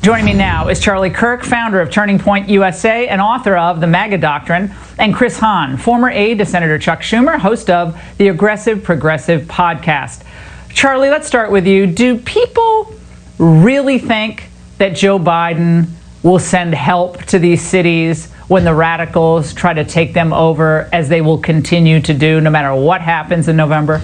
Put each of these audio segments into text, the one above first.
Joining me now is Charlie Kirk, founder of Turning Point USA and author of The MAGA Doctrine, and Chris Hahn, former aide to Senator Chuck Schumer, host of the Aggressive Progressive podcast. Charlie, let's start with you. Do people really think that Joe Biden will send help to these cities when the radicals try to take them over, as they will continue to do no matter what happens in November?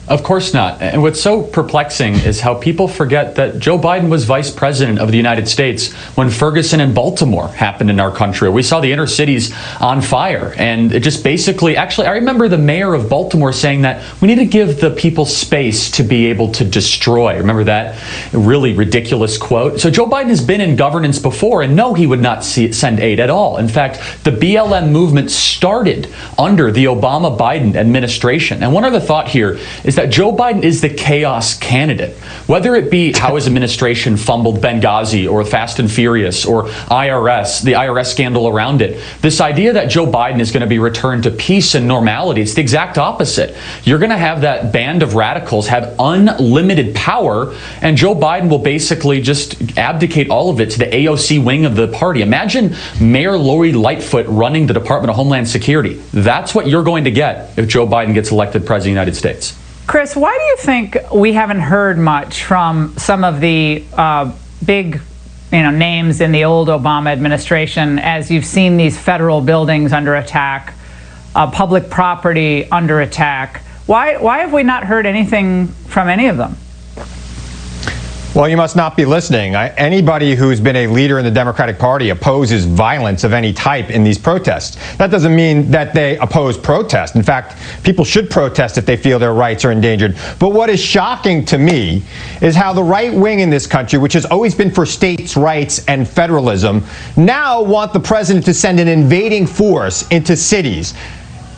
Of course not. And what's so perplexing is how people forget that Joe Biden was vice president of the United States when Ferguson and Baltimore happened in our country. We saw the inner cities on fire. And it just basically, actually, I remember the mayor of Baltimore saying that we need to give the people space to be able to destroy. Remember that really ridiculous quote? So Joe Biden has been in governance before, and no, he would not send aid at all. In fact, the BLM movement started under the Obama-Biden administration. And one other thought here is that Joe Biden is the chaos candidate. Whether it be how his administration fumbled Benghazi or Fast and Furious or IRS, the IRS scandal around it, this idea that Joe Biden is going to be returned to peace and normality, it's the exact opposite. You're going to have that band of radicals have unlimited power, and Joe Biden will basically just abdicate all of it to the AOC wing of the party. Imagine Mayor Lori Lightfoot running the Department of Homeland Security. That's what you're going to get if Joe Biden gets elected president of the United States. Chris, why do you think we haven't heard much from some of the big names in the old Obama administration, as you've seen these federal buildings under attack, public property under attack? Why have we not heard anything from any of them? Well, you must not be listening. Anybody who's been a leader in the Democratic Party opposes violence of any type in these protests. That doesn't mean that they oppose protest. In fact, people should protest if they feel their rights are endangered. But what is shocking to me is how the right wing in this country, which has always been for states' rights and federalism, now want the president to send an invading force into cities.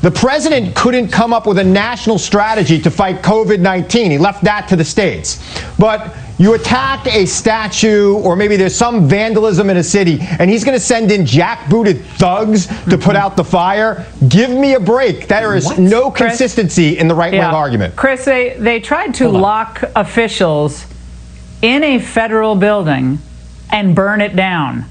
The president couldn't come up with a national strategy to fight COVID-19. He left that to the states. But you attack a statue, or maybe there's some vandalism in a city, and he's going to send in jackbooted thugs to put out the fire? Give me a break. There is no consistency in the right-wing argument. Chris, they tried to lock officials in a federal building and burn it down.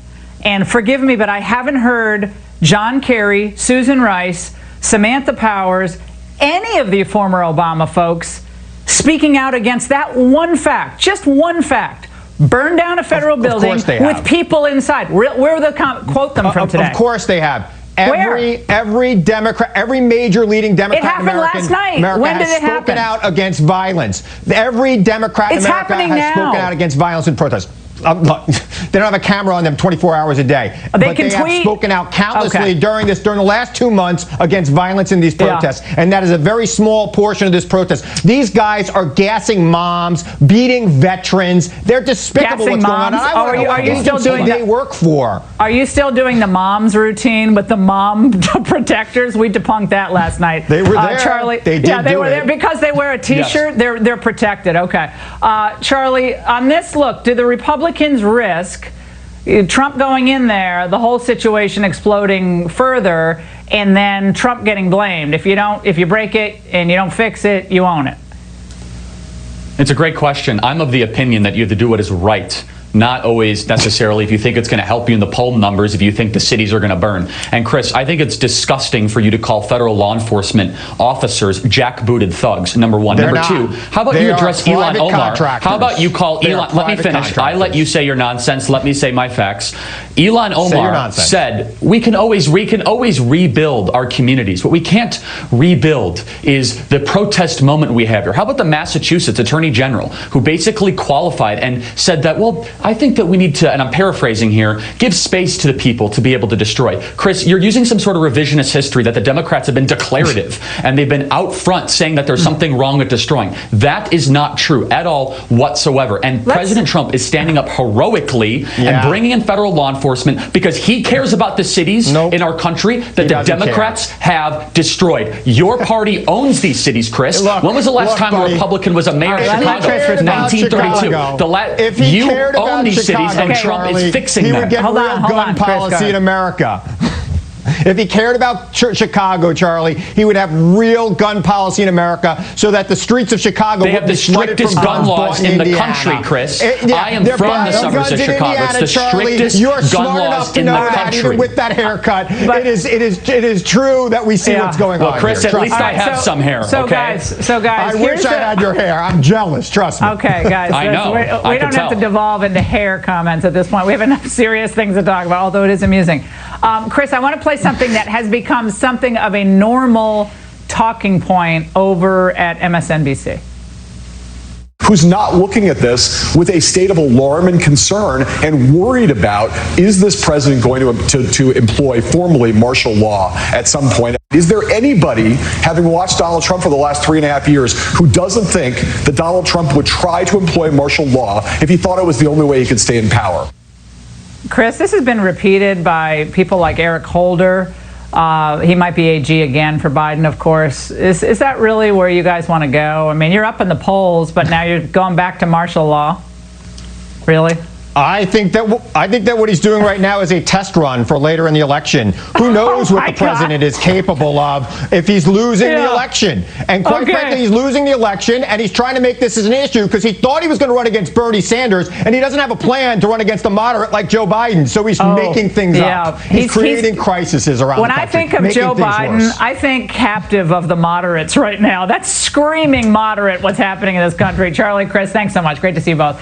And forgive me, but I haven't heard John Kerry, Susan Rice, Samantha Powers, any of the former Obama folks speaking out against that one fact, just one fact. Burn down a federal building with people inside. Where the quote them from today? Of course they have. Every Democrat, every major leading Democrat in America last night. When did it happen? Spoken out against violence. Every Democrat in America has spoken out against violence and protest. They don't have a camera on them 24 hours a day. They have spoken out countlessly during the last 2 months against violence in these protests. And that is a very small portion of this protest. These guys are gassing moms, beating veterans. They're despicable what's going on. Are you still doing they work for? Are you still doing the moms routine with the mom protectors? We debunked that last night. They were there. Charlie. They were there because they wear a T-shirt. Yes. They're protected. Okay. Charlie, on this, look, do the Republicans risk Trump going in there, the whole situation exploding further, and then Trump getting blamed? If you break it and you don't fix it, you own it. It's a great question. I'm of the opinion that you have to do what is right, not always necessarily if you think it's going to help you in the poll numbers, if you think the cities are going to burn. And Chris, I think it's disgusting for you to call federal law enforcement officers jackbooted thugs, number one. Number two, how about you address Ilhan Omar? How about you call Elon? Let me finish. I let you say your nonsense. Let me say my facts. Elon Omar said we can always rebuild our communities. What we can't rebuild is the protest moment we have here. How about the Massachusetts Attorney General, who basically qualified and said that, well, I think that we need to, and I'm paraphrasing here, give space to the people to be able to destroy. Chris, you're using some sort of revisionist history that the Democrats have been declarative and they've been out front saying that there's something wrong with destroying. That is not true at all whatsoever. And President Trump is standing up heroically and bringing in federal law enforcement because he cares about the cities in our country that the Democrats have destroyed. Your party owns these cities, Chris. When was the last time a Republican was a mayor of Chicago? 1932. If he cared about these cities, and Trump is fixing he that. would get rid of gun policy in America. If he cared about Chicago, Charlie, he would have real gun policy in America so that the streets of Chicago would be flooded from gun laws in the country, Chris. I am from the suburbs of Chicago. It's the strictest gun laws in the country. Even with that haircut, it is true that we see what's going on. Well, Chris, here. at least I have some hair. So guys, I wish I had your hair. I'm jealous. Trust me. Okay, guys. I know. We don't have to devolve into hair comments at this point. We have enough serious things to talk about, although it is amusing. Chris, I want to play something that has become something of a normal talking point over at MSNBC. Who's not looking at this with a state of alarm and concern and worried about, is this president going to employ formally martial law at some point? Is there anybody, having watched Donald Trump for the last 3.5 years, who doesn't think that Donald Trump would try to employ martial law if he thought it was the only way he could stay in power? Chris, this has been repeated by people like Eric Holder. He might be AG again for Biden, of course. Is that really where you guys want to go? I mean, you're up in the polls, but now you're going back to martial law. Really? I think that what he's doing right now is a test run for later in the election. Who knows what the president is capable of if he's losing the election? And quite frankly, he's losing the election, and he's trying to make this as an issue because he thought he was going to run against Bernie Sanders, and he doesn't have a plan to run against a moderate like Joe Biden. So he's making things up. He's creating crises around the country. When I think of Joe Biden, I think captive of the moderates right now. That's screaming moderate what's happening in this country. Charlie, Chris, thanks so much. Great to see you both.